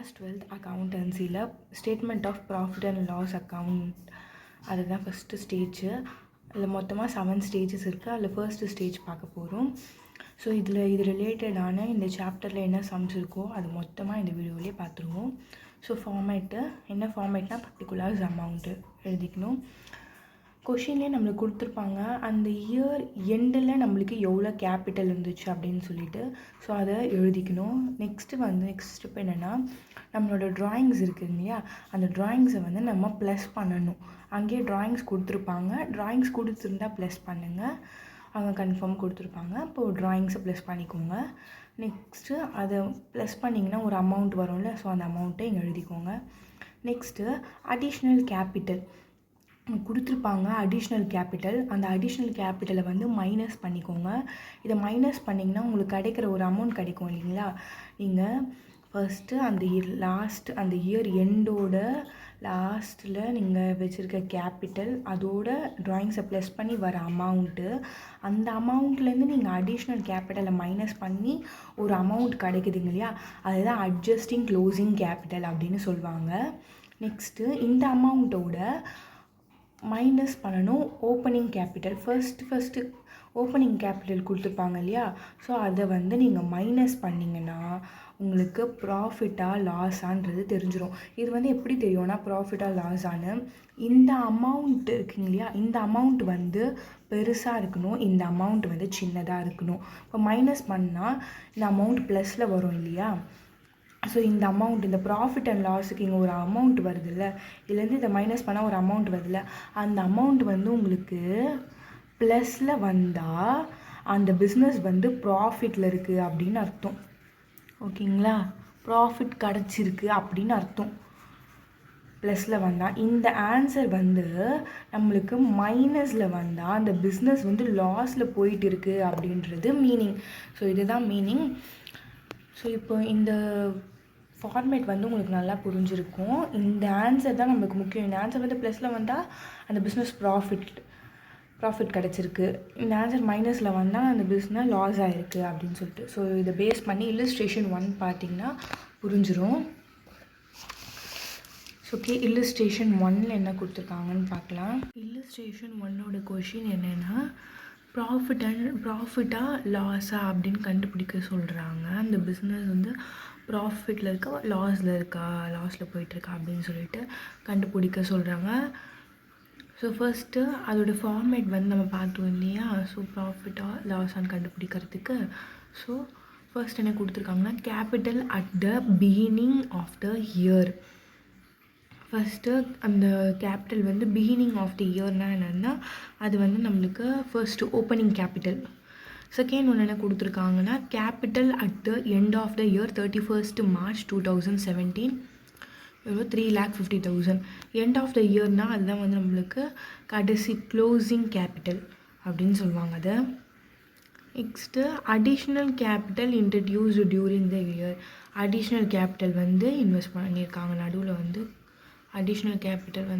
Class 12th அக்கௌண்டன்சியில் statement of profit and loss account அதுதான் first stage. அதில் மொத்தமாக 7 ஸ்டேஜஸ் இருக்குது. அதில் ஃபர்ஸ்ட்டு ஸ்டேஜ் பார்க்க போகிறோம். ஸோ இது ரிலேட்டடான இந்த சாப்டரில் என்ன சம்ஸ் இருக்கோ அது மொத்தமாக இந்த வீடியோவிலே பார்த்துருவோம். ஸோ என்ன ஃபார்மேட்னால் பர்டிகுலர்ஸ் அமௌண்ட்டு எழுதிக்கணும். கொஷின்லேயே நம்மளுக்கு கொடுத்துருப்பாங்க அந்த இயர் எண்டில் நம்மளுக்கு எவ்வளோ கேபிட்டல் இருந்துச்சு அப்படின்னு சொல்லிட்டு. ஸோ அதை எழுதிக்கணும். நெக்ஸ்ட் ஸ்டெப் என்னென்னா நம்மளோட ட்ராயிங்ஸ் இருக்குது இல்லையா, அந்த ட்ராயிங்ஸை நம்ம ப்ளஸ் பண்ணணும். அங்கேயே ட்ராயிங்ஸ் கொடுத்துருப்பாங்க. ட்ராயிங்ஸ் கொடுத்துருந்தா ப்ளஸ் பண்ணுங்கள், அவங்க கன்ஃபார்ம் கொடுத்துருப்பாங்க. இப்போது ட்ராயிங்ஸை ப்ளஸ் பண்ணிக்கோங்க. நெக்ஸ்ட்டு அதை ப்ளஸ் பண்ணிங்கன்னா ஒரு அமௌண்ட் வரும்ல, ஸோ அந்த அமௌண்ட்டை இங்கே எழுதிக்கோங்க. நெக்ஸ்ட்டு அடிஷ்னல் கேபிட்டல் கொடுத்துருப்பாங்க. அடிஷ்னல் கேபிட்டல், அந்த அடிஷ்னல் கேபிட்டலை மைனஸ் பண்ணிக்கோங்க. இதை மைனஸ் பண்ணிங்கன்னா உங்களுக்கு கிடைக்கிற ஒரு அமௌண்ட் கிடைக்கும் இல்லைங்களா. நீங்கள் ஃபஸ்ட்டு அந்த இயர் எண்டோட லாஸ்ட்டில் நீங்கள் வச்சுருக்க கேபிட்டல் அதோட ட்ராயிங்ஸை ப்ளஸ் பண்ணி வர அமௌண்ட்டு, அந்த அமௌண்ட்லேருந்து நீங்கள் அடிஷ்னல் கேபிட்டலை மைனஸ் பண்ணி ஒரு அமௌண்ட் கிடைக்குதுங்க இல்லையா, அதுதான் அட்ஜஸ்டிங் க்ளோசிங் கேபிட்டல் அப்படின்னு சொல்லுவாங்க. நெக்ஸ்ட்டு இந்த அமௌண்ட்டோட மைனஸ் பண்ணணும் opening capital. First opening capital கொடுத்துருப்பாங்க இல்லையா, ஸோ அதை நீங்கள் மைனஸ் பண்ணிங்கன்னா உங்களுக்கு ப்ராஃபிட்டாக லாஸான்றது தெரிஞ்சிடும். இது எப்படி தெரியும்னா ப்ராஃபிட்டாக லாஸானு இந்த அமௌண்ட் இருக்குங்க இல்லையா, இந்த அமௌண்ட் பெருசாக இருக்கணும், இந்த அமௌண்ட் சின்னதாக இருக்கணும். இப்போ மைனஸ் பண்ணால் இந்த அமௌண்ட் ப்ளஸில் வரும் இல்லையா. ஸோ இந்த அமௌண்ட், இந்த ப்ராஃபிட் அண்ட் லாஸுக்கு இங்கே ஒரு அமௌண்ட் வருதுல்ல, இதுலேருந்து இதை மைனஸ் பண்ணால் ஒரு அமௌண்ட் வருதுல்ல, அந்த அமௌண்ட் உங்களுக்கு ப்ளஸில் வந்தால் அந்த பிஸ்னஸ் ப்ராஃபிட்டில் இருக்குது அப்படின்னு அர்த்தம். ஓகேங்களா, ப்ராஃபிட் கிடச்சிருக்கு அப்படின்னு அர்த்தம் ப்ளஸில் வந்தால். இந்த ஆன்சர் நம்மளுக்கு மைனஸில் வந்தால் அந்த பிஸ்னஸ் லாஸில் போயிட்டு இருக்குது அப்படின்றது மீனிங். ஸோ இதுதான் மீனிங். ஸோ இப்போ இந்த ஃபார்மேட் உங்களுக்கு நல்லா புரிஞ்சிருக்கும். இந்த ஆன்சர் தான் நம்மளுக்கு முக்கியம். இந்த ஆன்சர் ப்ளஸில் வந்தால் அந்த பிஸ்னஸ் ப்ராஃபிட் கிடச்சிருக்கு, இந்த ஆன்சர் மைனஸில் வந்தால் அந்த பிஸ்னஸ் லாஸ் ஆகிருக்கு அப்படின்னு சொல்லிட்டு. ஸோ இதை பேஸ் பண்ணி இல்லுஸ்ட்ரேஷன் 1 பார்த்திங்கன்னா புரிஞ்சிடும். ஓகே, இல்லுஸ்ட்ரேஷன் 1ல் என்ன கொடுத்துருக்காங்கன்னு பார்க்கலாம். இல்லுஸ்ட்ரேஷன் 1ஓட கொஷின் என்னென்னா ப்ராஃபிட்டாக லாஸா அப்படின்னு கண்டுபிடிக்க சொல்கிறாங்க. அந்த பிஸ்னஸ் ப்ராஃபிட்டில் இருக்கா லாஸில் போயிட்டுருக்கா அப்படின்னு சொல்லிட்டு கண்டுபிடிக்க சொல்கிறாங்க. ஸோ ஃபஸ்ட்டு அதோடய ஃபார்மேட் நம்ம பார்த்தோம் இல்லையா. ஸோ ப்ராஃபிட்டாக லாஸான்னு கண்டுபிடிக்கிறதுக்கு ஸோ ஃபர்ஸ்ட் என்ன கொடுத்துருக்காங்கன்னா capital at the beginning of the year. First அந்த கேபிட்டல் பிகினிங் ஆஃப் தி இயர்னால் என்னென்னா அது நம்மளுக்கு ஃபர்ஸ்ட்டு ஓப்பனிங் கேபிட்டல். செகண்ட் ஒன்று என்ன கொடுத்துருக்காங்கன்னா capital at the end of the year 31st March 2017 எவ்வளோ 3,50,000. எண்ட் ஆஃப் த இயர்னால் அதுதான் நம்மளுக்கு கடைசி க்ளோசிங் கேபிட்டல் அப்படின்னு சொல்லுவாங்க அதை. Next additional capital introduced during the year. Additional capital invest பண்ணியிருக்காங்க, நடுவில் அடிஷ்னல் கேபிட்டல்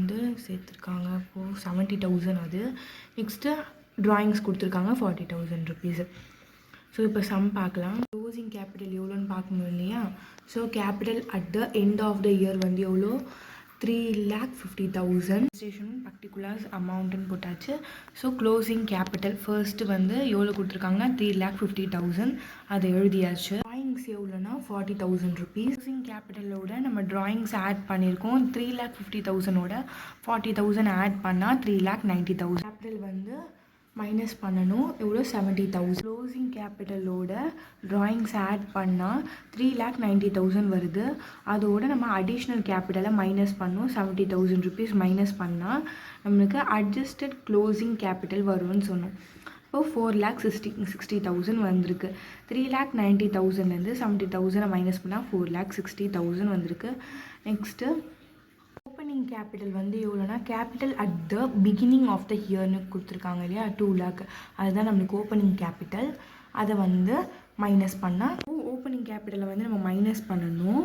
சேர்த்துருக்காங்க. அப்போது 70,000 அது. நெக்ஸ்ட்டு ட்ராயிங்ஸ் கொடுத்துருக்காங்க 40,000 rupees. ஸோ இப்போ சம் பார்க்கலாம். க்ளோசிங் கேபிட்டல் எவ்வளோன்னு பார்க்கணும் இல்லையா. So capital at the end of the year எவ்வளோ 3,50,000. ஸ்டேஷன் பர்டிகுலர்ஸ் அமௌண்ட்டுன்னு போட்டாச்சு. ஸோ க்ளோசிங் கேபிட்டல் ஃபர்ஸ்ட்டு எவ்வளோ கொடுத்துருக்காங்கன்னா 3,50,000 அதை எழுதியாச்சு. ட்ராயிங்ஸ் எவ்வளோனா 40,000 rupees. க்ளோசிங் கேபிட்டலோட நம்ம ட்ராயிங்ஸ் ஆட் பண்ணியிருக்கோம். 3,50,000ஓட 40,000 ஆட் பண்ணால் 3,90,000. கேபிட்டல் மைனஸ் பண்ணணும், எவ்வளோ 70,000. க்ளோசிங் கேபிட்டலோட ட்ராயிங்ஸ் ஆட் பண்ணால் 3,90,000 வருது. அதோடு நம்ம அடிஷ்னல் கேபிட்டலை மைனஸ் பண்ணோம், 70,000 rupees மைனஸ் பண்ணால் நம்மளுக்கு அட்ஜஸ்டட் க்ளோசிங் கேபிட்டல் வரும்னு சொன்னோம். இப்போது 4,60,000 வந்திருக்கு. 3,90,000லேருந்து 70,000 மைனஸ் பண்ணால் 4,60,000 வந்திருக்கு. நெக்ஸ்ட்டு ஓப்பனிங் கேபிட்டல் எவ்வளோனா capital at the beginning of the இயர்னு கொடுத்துருக்காங்க இல்லையா 2 lakh. அதுதான் நம்மளுக்கு ஓப்பனிங் கேபிட்டல். அதை மைனஸ் பண்ணால் ஓப்பனிங் கேபிட்டலை நம்ம மைனஸ் பண்ணணும்.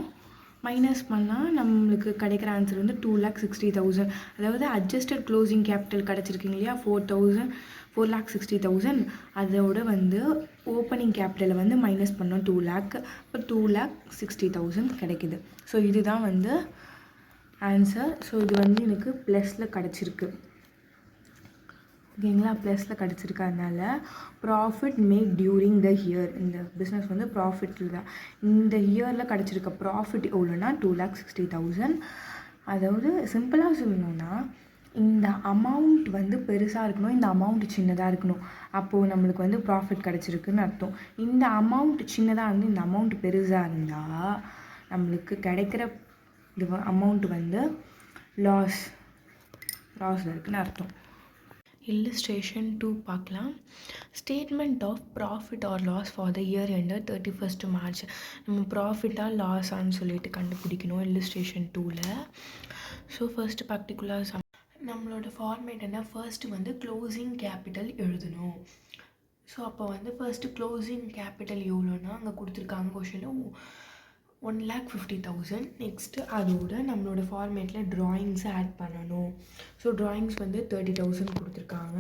மைனஸ் பண்ணால் நம்மளுக்கு கிடைக்கிற ஆன்சர் வந்து 2,60,000. அதாவது அட்ஜஸ்டட் க்ளோசிங் கேபிட்டல் கிடச்சிருக்குங்க இல்லையா 4,60,000. அதோட வந்து ஓப்பனிங் கேபிட்டலை வந்து மைனஸ் பண்ணோம் 2 lakh. இப்போ 2,60,000 கிடைக்குது. ஸோ இதுதான் வந்து ஆன்சர். ஸோ இது வந்து எனக்கு ப்ளஸில் கிடச்சிருக்கு. ஓகேங்களா, ப்ளஸில் கிடச்சிருக்கு. அதனால் profit make during the year, இந்த பிஸ்னஸ் வந்து ப்ராஃபிட்டில் தான். இந்த இயரில் கிடச்சிருக்க ப்ராஃபிட் எவ்வளோன்னா 2,60,000. அதாவது சிம்பிளாக சொல்லணுன்னா இந்த அமௌண்ட் வந்து பெருசாக இருக்கணும், இந்த அமௌண்ட் சின்னதாக இருக்கணும். அப்போது நம்மளுக்கு வந்து ப்ராஃபிட் கிடச்சிருக்குன்னு அர்த்தம். இந்த அமௌண்ட் சின்னதாக இருந்து இந்த அமௌண்ட் பெருசாக இருந்தால் நம்மளுக்கு கிடைக்கிற இது அமௌண்ட் வந்து லாஸில் இருக்குன்னு அர்த்தம். Illustration 2 பார்க்கலாம். Statement of profit or loss for the year ended 31st March. நம்ம ப்ராஃபிட்டாக லாஸான்னு சொல்லிட்டு கண்டுபிடிக்கணும் Illustration 2ல். ஸோ ஃபர்ஸ்ட் பர்டிகுலர் நம்மளோட ஃபார்மேட் என்ன, ஃபர்ஸ்ட்டு வந்து க்ளோசிங் கேபிட்டல் எழுதணும். ஸோ அப்போ வந்து ஃபர்ஸ்ட்டு க்ளோசிங் கேபிட்டல் எவ்வளோன்னா அங்கே கொடுத்துருக்காங்க கொஷனில் 1,50,000. நெக்ஸ்ட்டு அதோட நம்மளோட ஃபார்மேட்டில் ட்ராயிங்ஸ் ஆட் பண்ணணும். ஸோ ட்ராயிங்ஸ் வந்து 30,000 கொடுத்துருக்காங்க.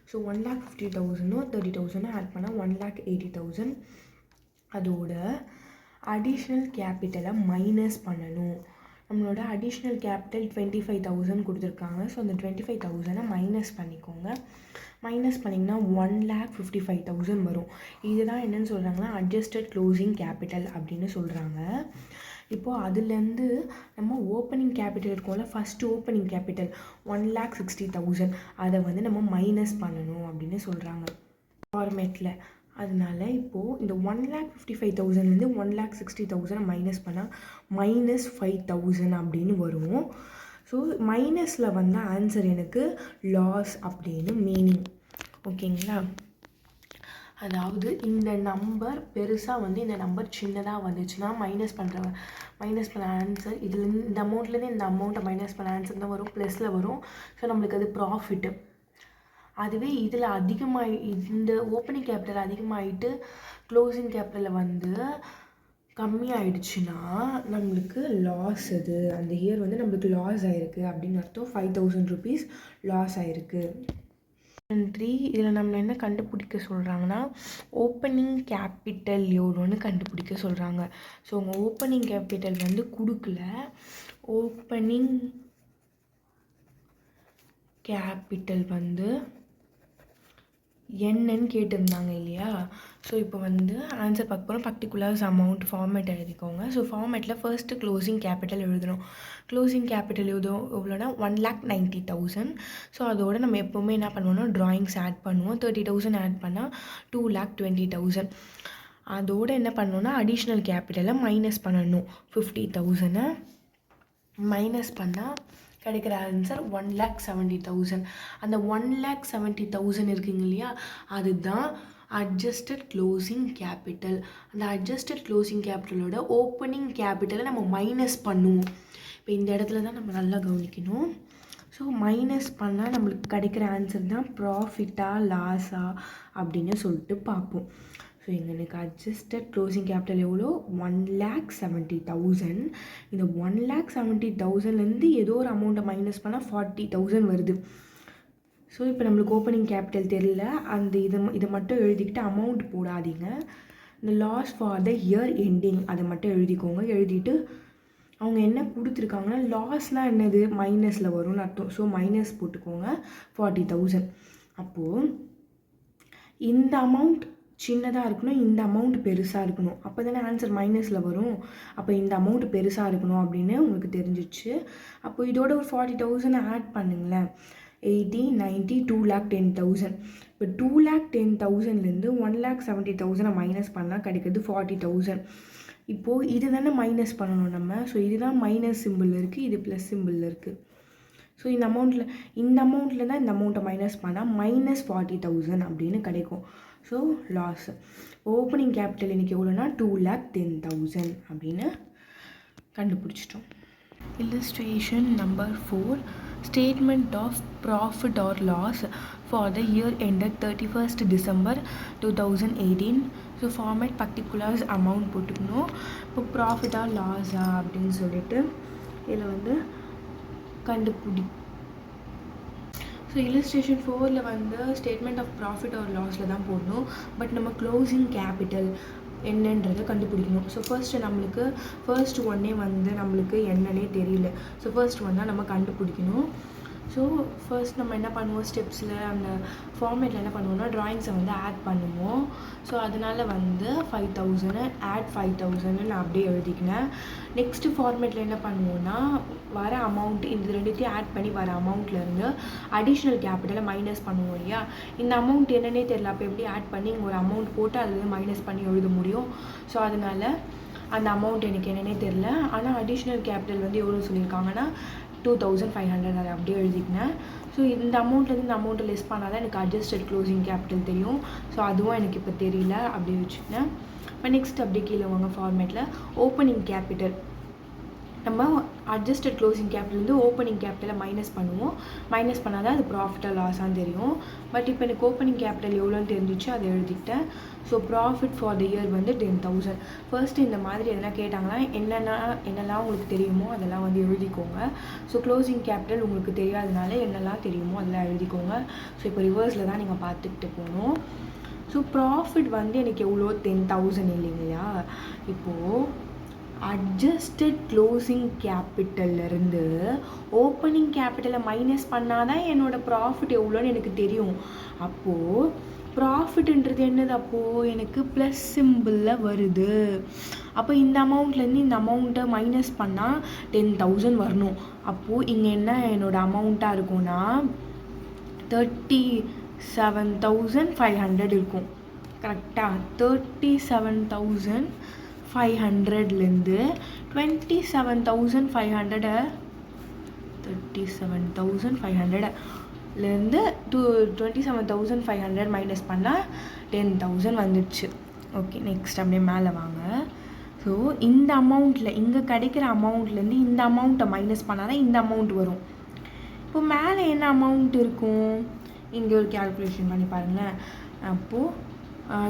ஸோ 1,50,000 30,000 ஆட் பண்ணால் 1,80,000. அதோட அடிஷ்னல் கேபிட்டலை மைனஸ் பண்ணணும். நம்மளோட அடிஷ்னல் கேபிட்டல் 25,000 கொடுத்துருக்காங்க. ஸோ அந்த 25,000 மைனஸ் பண்ணிக்கோங்க. மைனஸ் பண்ணிங்கன்னா 1,55,000 வரும். இதுதான் என்னென்னு சொல்கிறாங்கன்னா அட்ஜஸ்டட் க்ளோசிங் கேபிட்டல் அப்படின்னு சொல்கிறாங்க. இப்போது அதுலேருந்து நம்ம ஓப்பனிங் கேபிட்டல் இருக்கும்ல, ஃபஸ்ட்டு ஓப்பனிங் கேபிட்டல் 1,60,000 அதை வந்து நம்ம மைனஸ் பண்ணணும் அப்படின்னு சொல்கிறாங்க ஃபார்மேட்டில். அதனால இப்போது இந்த 1,55,000 1,60,000 மைனஸ் பண்ணால் -5,000 அப்படின்னு வரும். ஸோ மைனஸில் வந்த ஆன்சர் எனக்கு லாஸ் அப்படின்னு மீனிங். ஓகேங்களா, அதாவது இந்த நம்பர் பெருசாக வந்து இந்த நம்பர் சின்னதாக வந்துச்சுன்னா மைனஸ் பண்ண ஆன்சர் இதுலேருந்து இந்த அமௌண்ட்லேருந்து இந்த அமௌண்ட்டை மைனஸ் பண்ண ஆன்சர் தான் வரும், ப்ளஸில் வரும். ஸோ நம்மளுக்கு அது ப்ராஃபிட்டு. அதுவே இதில் இந்த ஓப்பனிங் கேபிட்டல் அதிகமாகிட்டு க்ளோசிங் கேபிட்டலில் வந்து கம்மியாயிடுச்சுன்னா நம்மளுக்கு லாஸ். அது அந்த இயர் வந்து நம்மளுக்கு லாஸ் ஆகிருக்கு அப்படின்னு அர்த்தம். 5,000 rupees லாஸ் ஆகிருக்கு. நன்றி. இதில் நம்ம என்ன கண்டுபிடிக்க சொல்கிறாங்கன்னா ஓப்பனிங் கேபிட்டல் எவ்வளோன்னு கண்டுபிடிக்க சொல்கிறாங்க. ஸோ உங்கள் ஓப்பனிங் கேபிட்டல் வந்து கொடுக்கல, ஓப்பனிங் கேபிட்டல் வந்து என்னன்னு கேட்டிருந்தாங்க இல்லையா. ஸோ இப்போ வந்து ஆன்சர் பார்க்க போகிறோம். பர்டிகுலர்ஸ் அமௌண்ட் ஃபார்மேட் எழுதிக்கோங்க. ஸோ ஃபார்மேட்டில் ஃபர்ஸ்ட்டு க்ளோசிங் கேபிட்டல் எழுதணும். க்ளோசிங் கேபிட்டல் எவ்வளோனா 1,90,000. ஸோ அதோட நம்ம எப்போவுமே என்ன பண்ணுவோம்னா ட்ராயிங்ஸ் ஆட் பண்ணுவோம். 30,000 ஆட் பண்ணால் 2,20,000. அதோடு என்ன பண்ணணுன்னா அடிஷ்னல் கேபிட்டலை மைனஸ் பண்ணணும். 50,000 மைனஸ் பண்ணால் கிடைக்கிற ஆன்சர் 1,70,000. அந்த 1,70,000 இருக்குங்க இல்லையா, அதுதான் அட்ஜஸ்டட் க்ளோசிங் கேபிட்டல். அந்த அட்ஜஸ்டட் க்ளோசிங் கேபிட்டலோட ஓப்பனிங் கேபிட்டலை நம்ம மைனஸ் பண்ணுவோம். இப்போ இந்த இடத்துல தான் நம்ம நல்லா கவனிக்கணும். ஸோ மைனஸ் பண்ணால் நம்மளுக்கு கிடைக்கிற ஆன்சர் தான் ப்ராஃபிட்டா லாஸா அப்படின்னு சொல்லிட்டு பார்ப்போம். ஸோ எங்களுக்கு அட்ஜஸ்டட் க்ளோசிங் கேபிட்டல் எவ்வளோ 1,70,000. இந்த 1,70,000லேருந்து ஏதோ ஒரு அமௌண்ட்டை மைனஸ் பண்ணால் 40,000 வருது. ஸோ இப்போ நம்மளுக்கு ஓப்பனிங் கேபிட்டல் தெரியல, அந்த இதை மட்டும் எழுதிக்கிட்டு அமௌண்ட் போடாதீங்க. இந்த loss for the year ending அதை மட்டும் எழுதிக்கோங்க. எழுதிட்டு அவங்க என்ன கொடுத்துருக்காங்கன்னா லாஸ்னால் என்னது மைனஸில் வரும்னு அர்த்தம். ஸோ மைனஸ் போட்டுக்கோங்க 40,000. அப்போது இந்த அமௌண்ட் சின்னதாக இருக்கணும், இந்த அமௌண்ட் பெருசாக இருக்கணும். அப்போ தானே ஆன்சர் மைனஸில் வரும். அப்போ இந்த அமௌண்ட் பெருசாக இருக்கணும் அப்படின்னு உங்களுக்கு தெரிஞ்சிச்சு. அப்போ இதோட ஒரு 40,000 ஆட் பண்ணுங்களேன். 80, 90, 2,10,000. இப்போ 2,10,000லேருந்து 1,70,000 மைனஸ் பண்ணால் கிடைக்கிறது 40,000. இப்போது இது தானே மைனஸ் பண்ணணும் நம்ம. ஸோ இதுதான் மைனஸ் சிம்பிள் இருக்குது, இது ப்ளஸ் சிம்பிள் இருக்குது. ஸோ இந்த அமௌண்ட்டில் தான் இந்த அமௌண்ட்டை மைனஸ் பண்ணால் -40,000 அப்படின்னு கிடைக்கும். So loss. ஓப்பனிங் கேபிட்டல் இன்றைக்கி எவ்வளோனா 2,10,000 அப்படின்னு கண்டுபிடிச்சிட்டோம். Illustration number 4. Statement of profit or loss for the year ended 31st December 2018. So format particulars amount போட்டுக்கணும். இப்போ ப்ராஃபிட்டா லாஸா அப்படின்னு சொல்லிட்டு இதில் வந்து கண்டுபிடி. ஸோ இல்லஸ்ட்ரேஷன் 4ல் வந்து ஸ்டேட்மெண்ட் ஆஃப் ப்ராஃபிட் ஆர் லாஸில் தான் போடணும். பட் நம்ம க்ளோசிங் கேபிட்டல் என்னன்றதை கண்டுபிடிக்கணும். ஸோ ஃபர்ஸ்ட் ஒன்னே வந்து நம்மளுக்கு என்னன்னே தெரியல. ஸோ ஃபர்ஸ்ட் ஒன் தான் நம்ம கண்டுபிடிக்கணும். ஸோ ஃபர்ஸ்ட் நம்ம என்ன பண்ணுவோம், ஸ்டெப்ஸில் அந்த ஃபார்மேட்டில் என்ன பண்ணுவோம்னா ட்ராயிங்ஸை வந்து ஆட் பண்ணுவோம். ஸோ அதனால் வந்து 5000 ஆட் 5000 நான் அப்படியே எழுதிக்கினேன். நெக்ஸ்ட்டு ஃபார்மேட்டில் என்ன பண்ணுவோன்னா வர அமௌண்ட் இந்த ரெண்டுத்தையும் ஆட் பண்ணி வர அமௌண்ட்லேருந்து அடிஷ்னல் கேபிட்டலை மைனஸ் பண்ணுவோம் இல்லையா. இந்த அமௌண்ட் என்னன்னே தெரியல, அப்போ எப்படி ஆட் பண்ணி இங்கே ஒரு அமௌண்ட் போட்டு அதுலேருந்து மைனஸ் பண்ணி எழுத முடியும். ஸோ அதனால் அந்த அமௌண்ட் எனக்கு என்னன்னே தெரில. ஆனால் அடிஷ்னல் கேபிட்டல் வந்து எவ்வளோ சொல்லியிருக்காங்கன்னா 2500 அதை அப்படியே எழுதிக்கினேன். ஸோ இந்த அமௌண்ட்லேருந்து இந்த அமௌண்ட்டை லெஸ் பண்ணால் தான் எனக்கு அட்ஜஸ்டட் க்ளோசிங் கேபிட்டல் தெரியும். ஸோ அதுவும் எனக்கு இப்போ தெரியல, அப்படியே வச்சுக்கினேன். இப்போ நெக்ஸ்ட் அப்படியே கீழே வாங்க ஃபார்மேட்டில் ஓப்பனிங் கேபிட்டல். நம்ம அட்ஜஸ்டட் க்ளோசிங் கேபிட்டல் வந்து ஓப்பனிங் கேபிட்டலை மைனஸ் பண்ணுவோம். மைனஸ் பண்ணால் தான் அது ப்ராஃபிட்டாக லாஸான்னு தெரியும். பட் இப்போ எனக்கு ஓப்பனிங் கேபிட்டல் எவ்வளோன்னு தெரிஞ்சிச்சு, அதை எழுதிக்கிட்டேன். So profit for the year வந்து 10,000. ஃபர்ஸ்ட்டு இந்த மாதிரி எதனா கேட்டாங்கன்னா என்னெல்லாம் உங்களுக்கு தெரியுமோ அதெல்லாம் வந்து எழுதிக்கோங்க. ஸோ க்ளோசிங் கேபிட்டல் உங்களுக்கு தெரியாதனால என்னெல்லாம் தெரியுமோ அதெல்லாம் எழுதிக்கோங்க. ஸோ இப்போ ரிவர்ஸில் தான் நீங்கள் பார்த்துக்கிட்டு போகணும். ஸோ ப்ராஃபிட் வந்து எனக்கு எவ்வளோ 10,000 இல்லைங்களா. இப்போது அட்ஜஸ்டட் க்ளோசிங் கேபிட்டல்லேருந்து ஓப்பனிங் கேபிட்டலை மைனஸ் பண்ணால் தான் என்னோடய ப்ராஃபிட் எவ்வளோன்னு எனக்கு தெரியும். அப்போது ப்ராஃபிட்ன்றது என்னது, அப்போது எனக்கு ப்ளஸ் சிம்பிளில் வருது. அப்போ இந்த அமௌண்ட்லேருந்து இந்த அமௌண்ட்டை மைனஸ் பண்ணால் 10,000 வரணும். அப்போது இங்கே என்ன என்னோடய அமௌண்ட்டாக இருக்கும்னா 37,500 இருக்கும். கரெக்டாக 37,500லேருந்து 27,500லேருந்து 27,500 மைனஸ் பண்ணால் 10,000 வந்துடுச்சு. ஓகே, நெக்ஸ்ட் அப்படியே மேலே வாங்க. ஸோ இந்த அமௌண்ட்டில் இங்கே கிடைக்கிற அமௌண்ட்லேருந்து இந்த அமௌண்ட்டை மைனஸ் பண்ணால் தான் இந்த அமௌண்ட் வரும். இப்போ மேலே என்ன அமௌண்ட் இருக்கும், இங்கே ஒரு கேல்குலேஷன் பண்ணி பாருங்களேன். அப்போது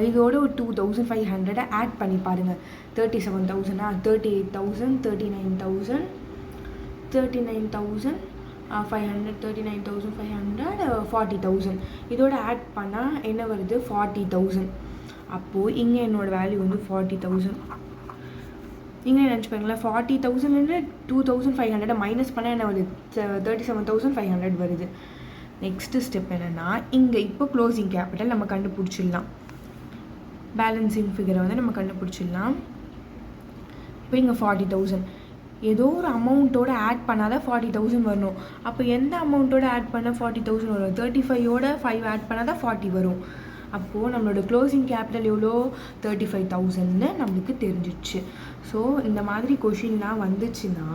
இதோட ஒரு 2,500 ஆட் பண்ணி பாருங்கள். 37,000 38,000 39,000 39,500 39,500 40,000 இதோட ஆட் பண்ணால் என்ன வருது 40,000. அப்போது இங்கே என்னோடய வேல்யூ வந்து 40,000. நீங்கள் நினச்சி பாருங்களேன், 40,000 2,500 மைனஸ் பண்ணால் என்ன வருது 37,500 வருது. நெக்ஸ்ட்டு ஸ்டெப் என்னென்னா இங்கே இப்போ க்ளோசிங் கேபிட்டல் நம்ம கண்டுபிடிச்சிடலாம். பேலன்சிங் ஃபிகரை வந்து நம்ம கண்டுபிடிச்சிடலாம். இப்போ இங்கே 40,000 ஏதோ ஒரு அமௌண்ட்டோட ஆட் பண்ணால் தான் 40,000 வரணும். அப்போ எந்த அமௌண்ட்டோட ஆட் பண்ணால் 40,000 வரும், 35யோட 5 ஆட் பண்ணால் தான் 40 வரும். அப்போது நம்மளோட க்ளோசிங் கேபிட்டல் எவ்வளோ 35,000ன்னு நம்மளுக்கு தெரிஞ்சிச்சு. ஸோ இந்த மாதிரி கொஷின்லாம் வந்துச்சுன்னா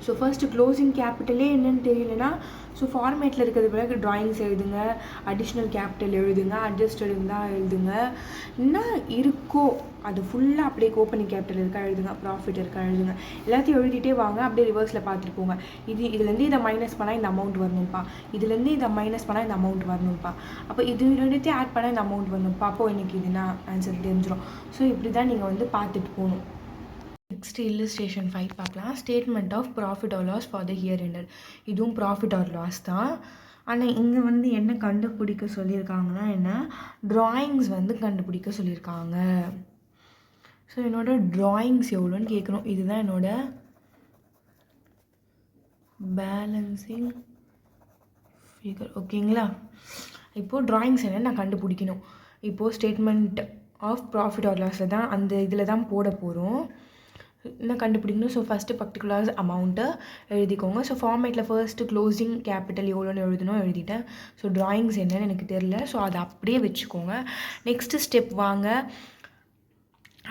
ஸோ ஃபர்ஸ்ட்டு க்ளோசிங் கேபிட்டலே என்னென்னு தெரியலனா ஸோ ஃபார்மேட்டில் இருக்கிறது பிறகு ட்ராயிங்ஸ் எழுதுங்க, அடிஷ்னல் கேபிட்டல் எழுதுங்க, அட்ஜஸ்டட் இருந்தால் எழுதுங்க. என்ன இருக்கோ அது ஃபுல்லாக அப்படியே ஓப்பனிங் கேபிட்டல் இருக்கா எழுதுங்க, ப்ராஃபிட் இருக்கா எழுதுங்க. எல்லாத்தையும் எழுதிட்டே வாங்க, அப்படியே ரிவர்ஸில் பார்த்துட்டு போங்க. இதுலேருந்து இதை மைனஸ் பண்ணால் இந்த அமௌண்ட் வரணும்ப்பா, இதுலேருந்து இதை மைனஸ் பண்ணால் இந்த அமௌண்ட் வரணும்ப்பா, அப்போ இது ரெண்டுத்தையும் ஆட் பண்ணால் இந்த அமௌண்ட் வரணும்ப்பா. அப்போ எனக்கு இதுனா ஆன்சர் தெரிஞ்சிடும். ஸோ இப்படி தான் நீங்கள் வந்து பார்த்துட்டு போகணும். நெக்ஸ்ட் இல்லஸ்ட்ரேஷன் 5 பார்க்கலாம். Statement of profit or loss for the year ended. இதுவும் ப்ராஃபிட் ஆர் லாஸ் தான். ஆனால் இங்கே வந்து என்ன கண்டுபிடிக்க சொல்லியிருக்காங்கன்னா என்ன ட்ராயிங்ஸ் வந்து கண்டுபிடிக்க சொல்லியிருக்காங்க. ஸோ என்னோடய ட்ராயிங்ஸ் எவ்வளோன்னு கேட்கணும். இதுதான் என்னோடய பேலன்சிங் ஃபிகர். ஓகேங்களா, இப்போது ட்ராயிங்ஸ் என்னன்னு நான் கண்டுபிடிக்கணும். இப்போது ஸ்டேட்மெண்ட் ஆஃப் ப்ராஃபிட் ஆர் லாஸில் தான் அந்த இதில் தான் போட போகிறோம். என்ன கண்டுபிடிக்கணும். ஸோ ஃபஸ்ட்டு பர்டிகுலர் அமௌண்ட்டை எழுதிக்கோங்க. ஸோ ஃபார்மேட்டில் ஃபர்ஸ்ட்டு க்ளோசிங் கேபிட்டல் எவ்வளோன்னு எழுதிட்டேன். ஸோ ட்ராயிங்ஸ் என்னன்னு எனக்கு தெரில, ஸோ அதை அப்படியே வச்சுக்கோங்க. நெக்ஸ்ட்டு ஸ்டெப் வாங்க,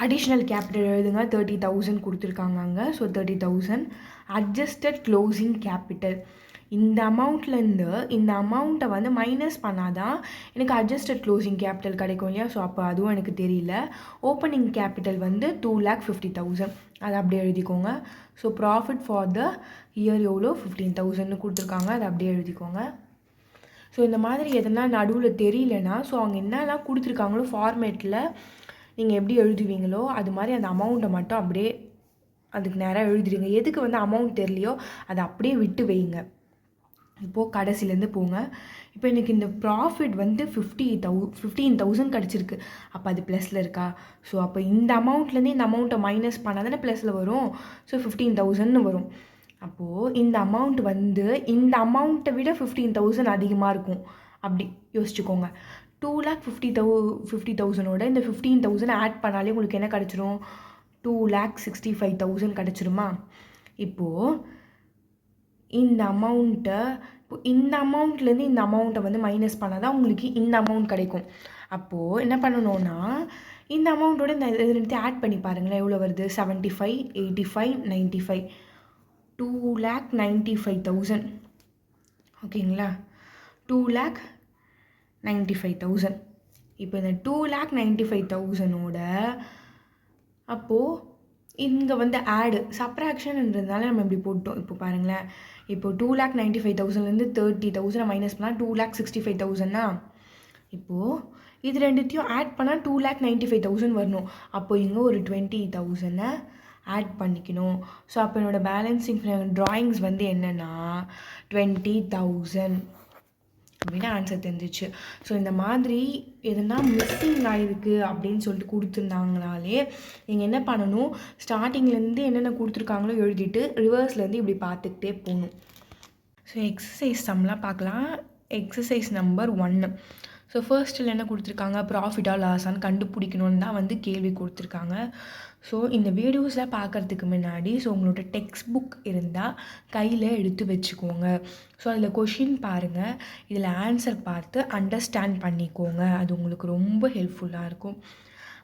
அடிஷ்னல் கேபிட்டல் எழுதுங்க. 30,000 கொடுத்துருக்காங்க அங்கே. So 30,000 adjusted closing capital. இந்த அமௌண்ட்லேருந்து இந்த அமௌண்ட்டை வந்து மைனஸ் பண்ணால் தான் எனக்கு அட்ஜஸ்டட் க்ளோசிங் கேபிட்டல் கிடைக்கும் இல்லையா. ஸோ அப்போ அதுவும் எனக்கு தெரியல. ஓப்பனிங் கேபிட்டல் வந்து 2,50,000 அதை அப்படியே எழுதிக்கோங்க. So profit for the year எவ்வளோ 15,000ன்னு கொடுத்துருக்காங்க, அதை அப்படியே எழுதிக்கோங்க. ஸோ இந்த மாதிரி எதனா நடுவில் தெரியலனா ஸோ அவங்க என்னெல்லாம் கொடுத்துருக்காங்களோ ஃபார்மேட்டில் நீங்கள் எப்படி எழுதுவீங்களோ அது மாதிரி அந்த அமௌண்ட்டை மட்டும் அப்படியே அதுக்கு நேராக எழுதிடுங்க. எதுக்கு வந்து அமௌண்ட் தெரியலையோ அதை அப்படியே விட்டு வைங்க. இப்போது கடைசிலேருந்து போங்க. இப்போ எனக்கு இந்த ப்ராஃபிட் வந்து 15,000 கிடச்சிருக்கு. அப்போ அது ப்ளஸில் இருக்கா? ஸோ அப்போ இந்த அமௌண்ட்லேருந்து இந்த அமௌண்ட்டை மைனஸ் பண்ணால் தானே ப்ளஸில் வரும். ஸோ 15,000 வரும். அப்போது இந்த அமௌண்ட் வந்து இந்த அமௌண்ட்டை விட 15,000 அதிகமாக இருக்கும். அப்படி யோசிச்சுக்கோங்க. 2,50,000 இந்த 15,000 ஆட் பண்ணாலே உங்களுக்கு என்ன கிடச்சிரும்? 2,65,000 கிடச்சிருமா? இப்போது இந்த அமௌண்ட்டை இந்த அமௌண்ட்லேருந்து இந்த அமௌண்ட்டை வந்து மைனஸ் பண்ணால் தான் உங்களுக்கு இந்த அமௌண்ட் கிடைக்கும். அப்போது என்ன பண்ணணுன்னா இந்த அமௌண்ட்டோட இந்த இது ரெண்டுத்தையும் ஆட் பண்ணி பாருங்களேன், எவ்வளோ வருது? 75, 85, 95, 2,95,000. ஓகேங்களா? 2,95,000. இப்போ இந்த 2,95,000 அப்போது இங்கே வந்து ஆடு சப்ராக்ஷன்ன்றதுனால நம்ம இப்படி போட்டோம். இப்போ பாருங்களேன், இப்போ 2,95,000லேருந்து 30,000 மைனஸ் பண்ணால் 2,65,000. இப்போது இது ரெண்டுத்தையும் ஆட் பண்ணால் 2,95,000 வரணும். அப்போது இங்கே ஒரு 20,000 ஆட் பண்ணிக்கணும். ஸோ அப்போ என்னோடய பேலன்சிங் ட்ராயிங்ஸ் வந்து என்னென்னா 20,000 அப்படின்னு ஆன்சர் தெரிஞ்சிச்சு. ஸோ இந்த மாதிரி எதுனா மிஸ்ஸிங் ஆகிருக்கு அப்படின்னு சொல்லிட்டு கொடுத்துருந்தாங்கனாலே நீங்கள் என்ன பண்ணணும், ஸ்டார்டிங்லேருந்து என்னென்ன கொடுத்துருக்காங்களோ எழுதிட்டு ரிவர்ஸ்லேருந்து இப்படி பார்த்துக்கிட்டே போகணும். ஸோ எக்ஸசைஸ் சம்லாம் பார்க்கலாம். Exercise number 1. ஸோ ஃபர்ஸ்ட்டில் என்ன கொடுத்துருக்காங்க? ப்ராஃபிட்டா லாஸான்னு கண்டுபிடிக்கணுன்னு தான் வந்து கேள்வி கொடுத்துருக்காங்க. ஸோ இந்த வீடியோஸில் பார்க்குறதுக்கு முன்னாடி உங்களோட டெக்ஸ்ட் புக் இருந்தால் கையில் எடுத்து வச்சுக்கோங்க. ஸோ அதில் கொஷின் பாருங்கள், இதில் ஆன்சர் பார்த்து அண்டர்ஸ்டாண்ட் பண்ணிக்கோங்க. அது உங்களுக்கு ரொம்ப ஹெல்ப்ஃபுல்லாக இருக்கும்.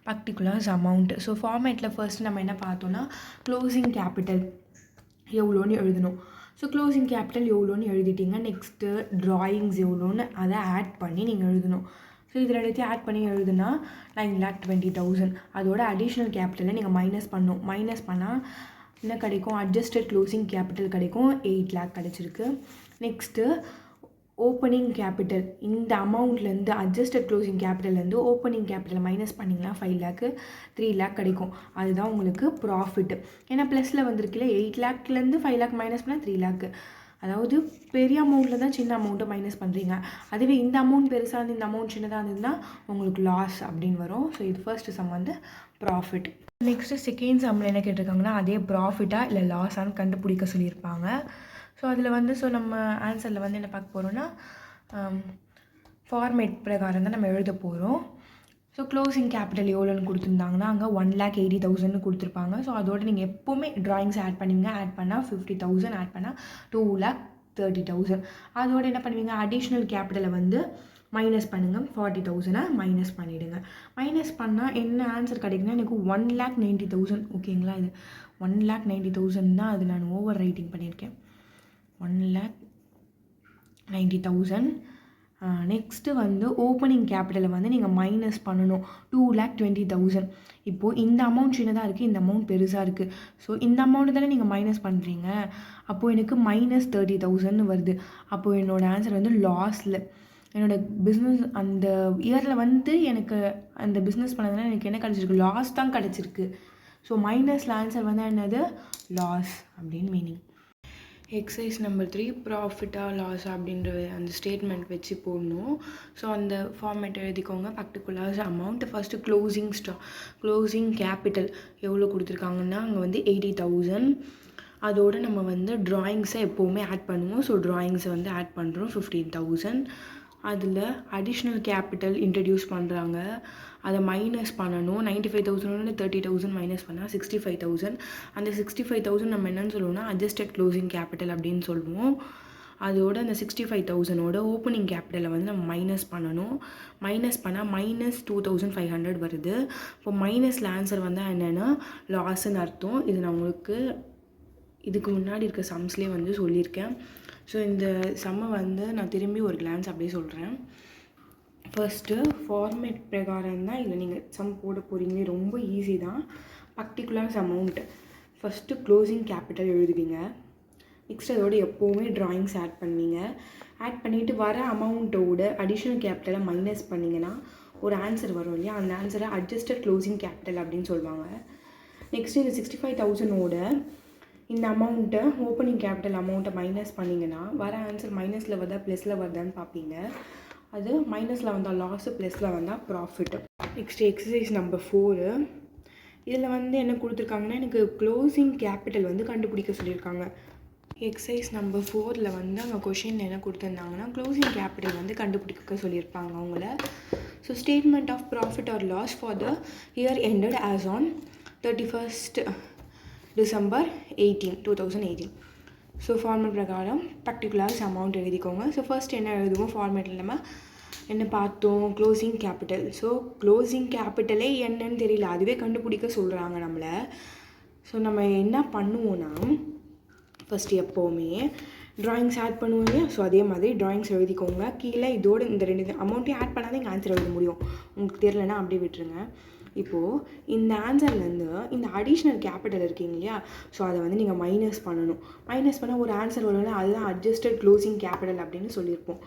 Particulars amount. ஸோ ஃபார்மேட்டில் ஃபர்ஸ்ட் நம்ம என்ன பார்த்தோன்னா க்ளோசிங் கேபிட்டல் எவ்வளோன்னு எழுதணும். ஸோ க்ளோசிங் கேபிட்டல் எவ்வளோன்னு எழுதிட்டிங்க. நெக்ஸ்ட்டு ட்ராயிங்ஸ் எவ்வளோன்னு அதை ஆட் பண்ணி நீங்கள் எழுதணும். ஸோ இது ரெண்டுத்தையும் ஆட் பண்ணி எழுதுனா 9,20,000. அதோட அடிஷ்னல் கேபிட்டலை நீங்கள் மைனஸ் பண்ணணும். மைனஸ் பண்ணால் என்ன கிடைக்கும்? அட்ஜஸ்டட் க்ளோசிங் கேபிட்டல் கிடைக்கும். 8 lakh கிடச்சிருக்கு. நெக்ஸ்ட்டு ஓப்பனிங் கேபிட்டல், இந்த அமௌண்ட்லேருந்து அட்ஜஸ்டட் க்ளோசிங் கேபிட்டல்லேருந்து ஓப்பனிங் கேபிட்டல் மைனஸ் பண்ணிங்கன்னா 5 lakh, 3 lakh கிடைக்கும். அதுதான் உங்களுக்கு ப்ராஃபிட்டு. ஏன்னா ப்ளஸில் வந்திருக்குல்ல, 8 lakhலேருந்து 5 lakh மைனஸ் பண்ணால் 3 lakh. அதாவது பெரிய அமௌண்ட்டில் தான் சின்ன அமௌண்ட்டை மைனஸ் பண்ணுறீங்க. அதுவே இந்த அமௌண்ட் பெருசாக இருந்து இந்த அமௌண்ட் சின்னதாக இருந்ததுன்னா உங்களுக்கு லாஸ் அப்படின்னு வரும். ஸோ இது ஃபர்ஸ்ட் சம் வந்து ப்ராஃபிட். நெக்ஸ்ட்டு செகண்ட் சம்மில் என்ன கேட்டிருக்காங்கன்னா அதே ப்ராஃபிட்டாக இல்லை லாஸான்னு கண்டுபிடிக்க சொல்லியிருப்பாங்க. ஸோ அதில் வந்து நம்ம ஆன்சரில் வந்து என்ன பார்க்க போகிறோன்னா ஃபார்மேட் பிரகாரம் தான் நம்ம எழுத போகிறோம். ஸோ க்ளோசிங் கேபிட்டல் எவ்வளோன்னு கொடுத்துருந்தாங்கன்னா அங்கே 1,80,000 கொடுத்துருப்பாங்க. ஸோ அதோட நீங்கள் எப்போவுமே ட்ராயிங்ஸ் ஆட் பண்ணுவீங்க. ஆட் பண்ணால் 50,000, ஆட் பண்ணால் 2,30,000. அதோட என்ன பண்ணுவீங்க? அடிஷ்னல் கேபிட்டலை வந்து மைனஸ் பண்ணுங்கள். 40,000 மைனஸ் பண்ணிவிடுங்க. மைனஸ் பண்ணால் என்ன ஆன்சர் கிடைக்குன்னா எனக்கு 1,90,000. ஓகேங்களா? இது 1,90,000 தான். அது நான் ஓவர் ரைட்டிங் பண்ணியிருக்கேன். 1,90,000. நெக்ஸ்ட்டு வந்து ஓப்பனிங் கேபிட்டலை வந்து நீங்கள் மைனஸ் பண்ணணும். 2,20,000. இப்போது இந்த அமௌண்ட் சின்னதாக இருக்குது, இந்த அமௌண்ட் பெருசாக இருக்குது. ஸோ இந்த அமௌண்ட்டு தானே நீங்கள் மைனஸ் பண்ணுறீங்க. அப்போது எனக்கு -30,000 வருது. அப்போது என்னோடய ஆன்சர் வந்து லாஸில். என்னோடய பிஸ்னஸ் அந்த இயரில் வந்து எனக்கு அந்த பிஸ்னஸ் பண்ணதுனால எனக்கு என்ன கிடச்சிருக்கு? லாஸ் தான் கிடச்சிருக்கு. ஸோ மைனஸில் ஆன்சர் வந்து என்னது? லாஸ் அப்படின்னு மீனிங். எக்ஸசைஸ் நம்பர் 3 ப்ராஃபிட்டா லாஸா அப்படின்ற அந்த ஸ்டேட்மெண்ட் வச்சு போடணும். ஸோ அந்த ஃபார்மேட் எழுதிக்கோங்க. Particulars amount. First closing capital எவ்வளோ கொடுத்துருக்காங்கன்னா அங்கே வந்து 80,000. அதோடு நம்ம வந்து ட்ராயிங்ஸை எப்போவுமே ஆட் பண்ணுவோம். ஸோ ட்ராயிங்ஸை வந்து ஆட் பண்ணுறோம் 15,000. அதில் அடிஷ்னல் கேபிட்டல் இன்ட்ரடியூஸ் பண்ணுறாங்க, அதை மைனஸ் பண்ணணும். 95,000 30,000 மைனஸ் பண்ணால் 65,000. அந்த 65,000 நம்ம என்னென்னு சொல்லுவோம்னா அட்ஜஸ்டட் க்ளோசிங் கேபிட்டல் அப்படின்னு சொல்லுவோம். அதோட அந்த 65,000 ஓப்பனிங் கேபிட்டலை வந்து நம்ம மைனஸ் பண்ணணும். மைனஸ் பண்ணால் -2,500 வருது. இப்போ மைனஸில் ஆன்சர் வந்தால் என்னென்னா லாஸ்ன்னு அர்த்தம். இது நான் உங்களுக்கு இதுக்கு முன்னாடி இருக்க சம்ஸ்லேயே வந்து சொல்லியிருக்கேன். ஸோ இந்த சம்மை வந்து நான் திரும்பி ஒரு கிளான்ஸ் அப்படியே சொல்கிறேன். ஃபர்ஸ்ட்டு ஃபார்மேட் பிரகாரம் தான் இதில் நீங்கள் சம் போட போகிறீங்க. ரொம்ப ஈஸி தான். Particulars amount first closing capital எழுதுவீங்க. நெக்ஸ்ட் அதோட எப்போவுமே ட்ராயிங்ஸ் ஆட் பண்ணுவீங்க. ஆட் பண்ணிவிட்டு வர அமௌண்ட்டோட அடிஷ்னல் கேபிட்டலை மைனஸ் பண்ணிங்கன்னா ஒரு ஆன்சர் வரும் இல்லையா, அந்த ஆன்சரை அட்ஜஸ்டட் க்ளோசிங் கேபிட்டல் அப்படின்னு சொல்லுவாங்க. நெக்ஸ்ட்டு இந்த 65,000ஓட இந்த அமௌண்ட்டை ஓப்பனிங் கேபிட்டல் அமௌண்ட்டை மைனஸ் பண்ணிங்கன்னா வர ஆன்சர் மைனஸில் வருதா ப்ளஸில் வருதான்னு பார்ப்பீங்க. அது மைனஸில் வந்தால் லாஸு, ப்ளஸில் வந்தால் ப்ராஃபிட். Next exercise number 4. இதில் வந்து என்ன கொடுத்துருக்காங்கன்னா எனக்கு க்ளோசிங் கேபிட்டல் வந்து கண்டுபிடிக்க சொல்லியிருக்காங்க. எக்ஸசைஸ் நம்பர் 4ல் வந்து அங்கே கொஷின் என்ன கொடுத்துருந்தாங்கன்னா க்ளோசிங் கேபிட்டல் வந்து கண்டுபிடிக்க சொல்லியிருப்பாங்க அவங்கள. So statement of profit or loss for the year ended as on 31st December 2018. So format பிரகாரம் பர்டிகுலர்ஸ் அமௌண்ட் எழுதிக்கோங்க. ஸோ ஃபர்ஸ்ட் என்ன எழுதுவோம், ஃபார்மேட்டில் நம்ம என்ன பார்த்தோம், க்ளோசிங் கேபிட்டல். ஸோ க்ளோசிங் கேபிட்டலே என்னன்னு தெரியல, அதுவே கண்டுபிடிக்க சொல்கிறாங்க நம்மளை. ஸோ நம்ம என்ன பண்ணுவோன்னா ஃபஸ்ட்டு எப்போவுமே ட்ராயிங்ஸ் ஆட் பண்ணுவோம் இல்லையா, ஸோ அதே மாதிரி ட்ராயிங்ஸ் எழுதிக்கோங்க. கீழே இதோடு இந்த 2 அமௌண்ட்டையும் ஆட் பண்ணாதான் இங்கே ஆன்சர் எழுத முடியும். உங்களுக்கு தெரியலன்னா அப்படியே விட்டுருங்க. இப்போது இந்த ஆன்சர்லேருந்து இந்த அடிஷ்னல் கேபிட்டல் இருக்கீங்க இல்லையா, ஸோ அதை வந்து நீங்கள் மைனஸ் பண்ணணும். மைனஸ் பண்ணால் ஒரு ஆன்சர் வரும்ல, அதுதான் அட்ஜஸ்டட் க்ளோசிங் கேபிட்டல் அப்படின்னு சொல்லியிருப்போம்.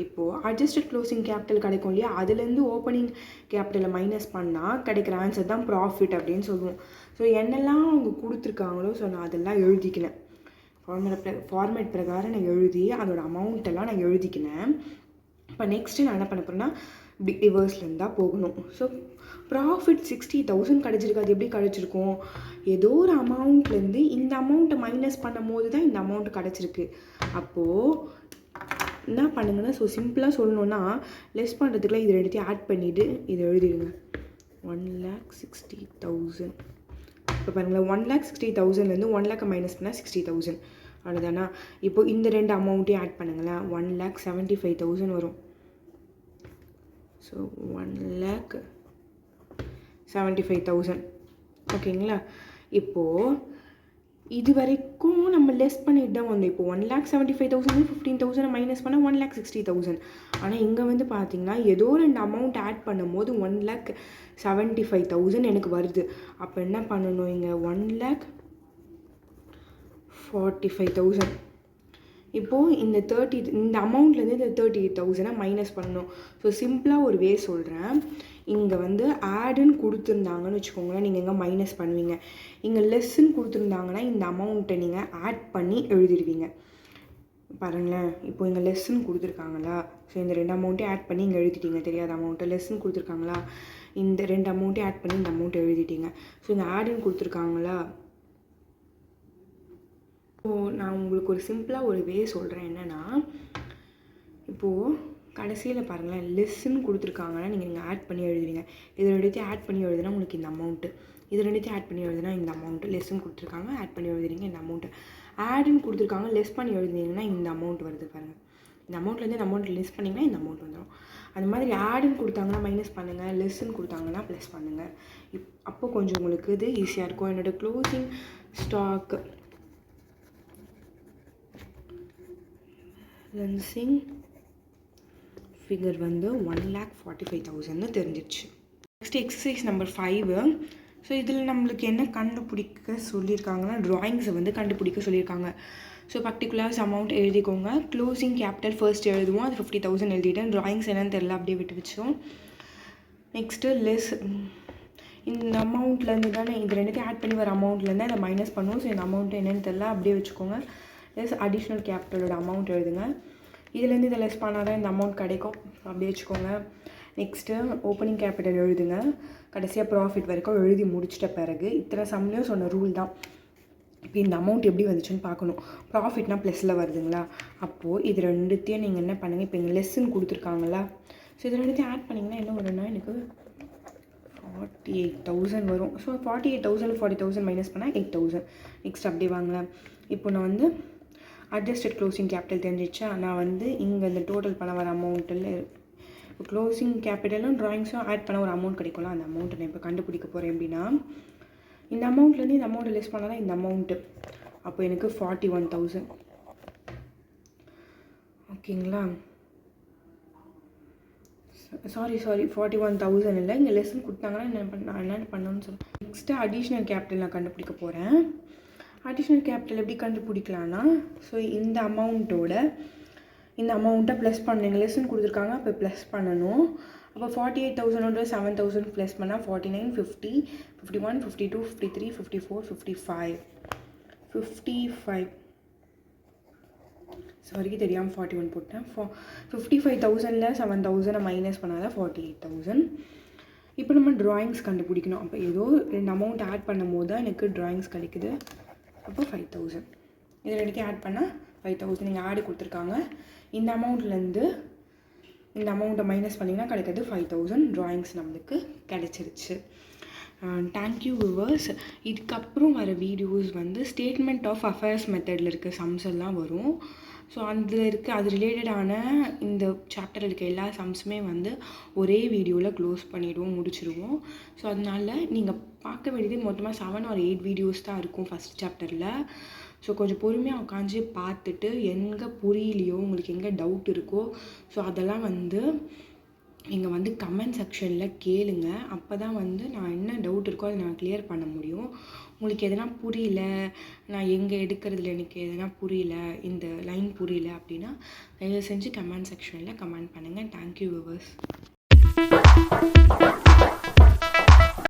இப்போது அட்ஜஸ்டட் க்ளோசிங் கேபிட்டல் கிடைக்கும் இல்லையா, அதுலேருந்து ஓப்பனிங் கேபிட்டலை மைனஸ் பண்ணால் கிடைக்கிற ஆன்சர் தான் ப்ராஃபிட் அப்படின்னு சொல்லுவோம். ஸோ என்னெல்லாம் அவங்க கொடுத்துருக்காங்களோ ஸோ நான் அதெல்லாம் எழுதிக்கினேன். ஃபார்மேட் பிரகாரம் நான் எழுதி அதோட அமௌண்ட்டெல்லாம் நான் எழுதிக்கினேன். இப்போ நெக்ஸ்ட்டு நான் என்ன பண்ண போகிறேன்னா இப்படி ரிவர்ஸ்லேருந்து தான் போகணும். ஸோ ப்ராஃபிட் 60,000 கிடச்சிருக்கு. அது எப்படி கிடச்சிருக்கும், ஏதோ ஒரு அமௌண்ட்லேருந்து இந்த அமௌண்ட்டை மைனஸ் பண்ணும் போது தான் இந்த அமௌண்ட் கிடச்சிருக்கு. அப்போது என்ன பண்ணுங்கன்னா, ஸோ சிம்பிளாக சொல்லணுன்னா லெஸ் பண்ணுறதுக்குலாம் இது ரெண்டுத்தையும் ஆட் பண்ணிவிட்டு இதை எழுதிடுங்க. 1,60,000. இப்போ பாருங்களேன், 1,60,000லேருந்து 1 lakh மைனஸ் பண்ணால் 60,000 அவ்வளோதானா. இப்போது இந்த 2 அமௌண்ட்டையும் ஆட் பண்ணுங்களேன், 1,75,000 வரும். ஸோ 1,75,000 ஓகேங்களா. இப்போது இது வரைக்கும் நம்ம லெஸ் பண்ணிட்டு தான் வந்தோம். இப்போ 1,75,000 15,000 மைனஸ் பண்ணால் 1,60,000. ஆனால் இங்கே வந்து பார்த்தீங்கன்னா ஏதோ 2 அமௌண்ட் ஆட் பண்ணும்போது 1,75,000 எனக்கு வருது. அப்போ என்ன பண்ணணும், இங்கே 1,45,000. இப்போது இந்த அமௌண்ட்லேருந்து இந்த 38,000 மைனஸ் பண்ணணும். ஸோ சிம்பிளாக ஒரு வே சொல்கிறேன். இங்கே வந்து ஆடுன்னு கொடுத்துருந்தாங்கன்னு வச்சுக்கோங்களேன், நீங்கள் எங்கே மைனஸ் பண்ணுவீங்க. இங்கே லெஸ்ன்னு கொடுத்துருந்தாங்கன்னா இந்த அமௌண்ட்டை நீங்கள் ஆட் பண்ணி எழுதிடுவீங்க. பாருங்களேன், இப்போ இங்கே லெஸ்ன்னு கொடுத்துருக்காங்களா, ஸோ இந்த 2 அமௌண்ட்டையும் ஆட் பண்ணி இங்கே எழுதிட்டீங்க. தெரியாத அமௌண்ட்டை லெஸ்ன்னு கொடுத்துருக்காங்களா, இந்த 2 அமௌண்ட்டையும் ஆட் பண்ணி இந்த அமௌண்ட்டை எழுதிட்டீங்க. ஸோ இங்கே ஆடுன்னு கொடுத்துருக்காங்களா. ஸோ நான் உங்களுக்கு ஒரு சிம்பிளாக ஒரு வே சொல்கிறேன். என்னென்னா, இப்போது கடைசியில் பாருங்களேன், லெஸ்ன்னு கொடுத்துருக்காங்கன்னா நீங்கள் ஆட் பண்ணி எழுதுவீங்க. இது ரெண்டுத்தையும் ஆட் பண்ணி எழுதுனா உங்களுக்கு இந்த அமௌண்ட்டு, இது ரெண்டுத்தையும் ஆட் பண்ணி எழுதுனா இந்த அமௌண்ட்டு. லெஸ்ன்னு கொடுத்துருக்காங்க, ஆட் பண்ணி எழுதுறீங்க இந்த அமௌண்ட்டு. ஆடுன்னு கொடுத்துருக்காங்க, லெஸ் பண்ணி எழுதுனீங்கன்னா இந்த அமௌண்ட் வருது பாருங்கள். இந்த அமௌண்ட்லேருந்து இந்த அமௌண்ட் லெஸ் பண்ணிங்கன்னா இந்த அமௌண்ட் வந்துடும். அந்த மாதிரி ஆடுன்னு கொடுத்தாங்கன்னா மைனஸ் பண்ணுங்கள், லெஸ்ன்னு கொடுத்தாங்கன்னா ப்ளஸ் பண்ணுங்கள். அப்போ கொஞ்சம் உங்களுக்கு இது ஈஸியாக இருக்கும். என்னோடய க்ளோசிங் ஸ்டாக் லென்சிங் ஃபிகர் வந்து 1,45,000 தெரிஞ்சிச்சு. Next exercise number 5. ஸோ இதில் நம்மளுக்கு என்ன கண்டுபிடிக்க சொல்லியிருக்காங்கன்னா ட்ராயிங்ஸை வந்து கண்டுபிடிக்க சொல்லியிருக்காங்க. ஸோ பர்டிகுலர்ஸ் அமௌண்ட் எழுதிக்கோங்க. க்ளோசிங் கேபிட்டல் ஃபர்ஸ்ட் எழுதுவோம், அது 50,000 எழுதிட்டேன். ட்ராயிங்ஸ் என்னன்னு தெரியல, அப்படியே விட்டு வச்சோம். நெக்ஸ்ட்டு லெஸ் இந்த அமௌண்ட்லேருந்து தானே இது ரெண்டுத்தையும் ஆட் பண்ணி வர அமௌண்ட்லேருந்து அதை மைனஸ் பண்ணுவோம். ஸோ இந்த அமௌண்ட்டு என்னென்னு தெரியல, அப்படியே வச்சுக்கோங்க. லெஸ் அடிஷ்னல் கேபிட்டலோட அமௌண்ட் எழுதுங்க. இதுலேருந்து இதை லெஸ் பண்ணால் தான் இந்த அமௌண்ட் கிடைக்கும், அப்படியே வச்சுக்கோங்க. நெக்ஸ்ட்டு ஓப்பனிங் கேபிட்டல் எழுதுங்க. கடைசியாக ப்ராஃபிட் வரைக்கும் எழுதி முடிச்சிட்ட பிறகு இத்தனை சம்லேயும் சொன்ன ரூல் தான். இப்போ இந்த அமௌண்ட் எப்படி வந்துச்சுன்னு பார்க்கணும். ப்ராஃபிட்னா ப்ளஸில் வருதுங்களா, அப்போது இது ரெண்டுத்தையும் நீங்கள் என்ன பண்ணுங்கள், இப்போ இங்கே லெஸ்ன்னு கொடுத்துருக்காங்களா, ஸோ இது ரெண்டுத்தையும் ஆட் பண்ணிங்கன்னா என்ன வரும்னா எனக்கு 48,000 வரும். ஸோ 48,000 40,000 மைனஸ் பண்ணால் 8,000. நெக்ஸ்ட் அப்படியே வாங்கலாம். இப்போ நான் வந்து அட்ஜஸ்டட் க்ளோசிங் கேபிட்டல் தெரிஞ்சிச்சா, நான் வந்து இங்கே இந்த டோட்டல் பண்ண வர அமௌண்ட்டில் இப்போ க்ளோசிங் கேபிட்டலும் ட்ராயிங்ஸும் ஆட் பண்ண ஒரு அமௌண்ட் கிடைக்கும்ல, அந்த அமௌண்ட்டை நான் இப்போ கண்டுபிடிக்க போகிறேன். எப்படின்னா இந்த அமௌண்ட்லேருந்து இந்த அமௌண்ட்டை லெஸ் பண்ணால் தான் இந்த அமௌண்ட்டு. அப்போ எனக்கு 41,000 ஓகேங்களா. சாரி 41,000 இல்லை, இங்கே லெஸ்ன்னு கொடுத்தாங்கன்னா என்னென்ன பண்ணணும்னு சொல்லுவேன். நெக்ஸ்ட்டு அடிஷ்னல் கேபிட்டல் நான் கண்டுபிடிக்க போகிறேன். அடிஷ்னல் கேபிட்டல் எப்படி கண்டுபிடிக்கலான்னா, ஸோ இந்த அமௌண்ட்டை ப்ளஸ் பண்ணுங்க. லெஸ்ன்னு கொடுத்துருக்காங்க, அப்போ ப்ளஸ் பண்ணணும். அப்போ 48,000 7,000 ப்ளஸ் பண்ணால் 49 50 51 52 53 54 55 55 சாரி தெரியாமல் 41 போட்டேன். 55,000ல் 7,000 மைனஸ் பண்ணால் தான் 48,000. இப்போ நம்ம ட்ராயிங்ஸ் கண்டுபிடிக்கணும். அப்போ ஏதோ 2 அமௌண்ட் ஆட் பண்ணும் போது தான் எனக்கு ட்ராயிங்ஸ் கிடைக்குது. அப்போ 5,000 இது ரெண்டுத்தையும் ஆட் பண்ணால் 5,000 நீங்கள் ஆடு கொடுத்துருக்காங்க. இந்த அமௌண்ட்லேருந்து இந்த அமௌண்ட்டை மைனஸ் பண்ணிங்கன்னா கிடைக்கிறது 5,000 ட்ராயிங்ஸ் நம்மளுக்கு கிடச்சிருச்சு. Thank you viewers. இதுக்கப்புறம் வர வீடியோஸ் வந்து ஸ்டேட்மெண்ட் ஆஃப் அஃபேர்ஸ் மெத்தடில் இருக்க சம்ஸ் எல்லாம் வரும். ஸோ அதில் இருக்க அது ரிலேட்டடான இந்த சாப்டரில் இருக்க எல்லா சம்ஸுமே வந்து ஒரே வீடியோவில் க்ளோஸ் பண்ணிவிடுவோம், முடிச்சிடுவோம். ஸோ அதனால நீங்கள் பார்க்க வேண்டியது மொத்தமாக 7 or 8 வீடியோஸ் தான் இருக்கும் ஃபஸ்ட் சாப்டரில். ஸோ கொஞ்சம் பொறுமையாக உட்காந்து பார்த்துட்டு எங்கே புரியலையோ, உங்களுக்கு எங்கே டவுட் இருக்கோ, ஸோ அதெல்லாம் வந்து நீங்கள் வந்து கமெண்ட் செக்ஷனில் கேளுங்க. அப்போ தான் வந்து நான் என்ன டவுட் இருக்கோ அதை நான் கிளியர் பண்ண முடியும். உங்களுக்கு எதனா புரியல, நான் எங்கே எடுக்கிறதுல எனக்கு எதனா புரியல, இந்த லைன் புரியல அப்படின்னா தயவு செஞ்சு கமெண்ட் செக்ஷனில் கமெண்ட் பண்ணுங்கள். Thank you viewers.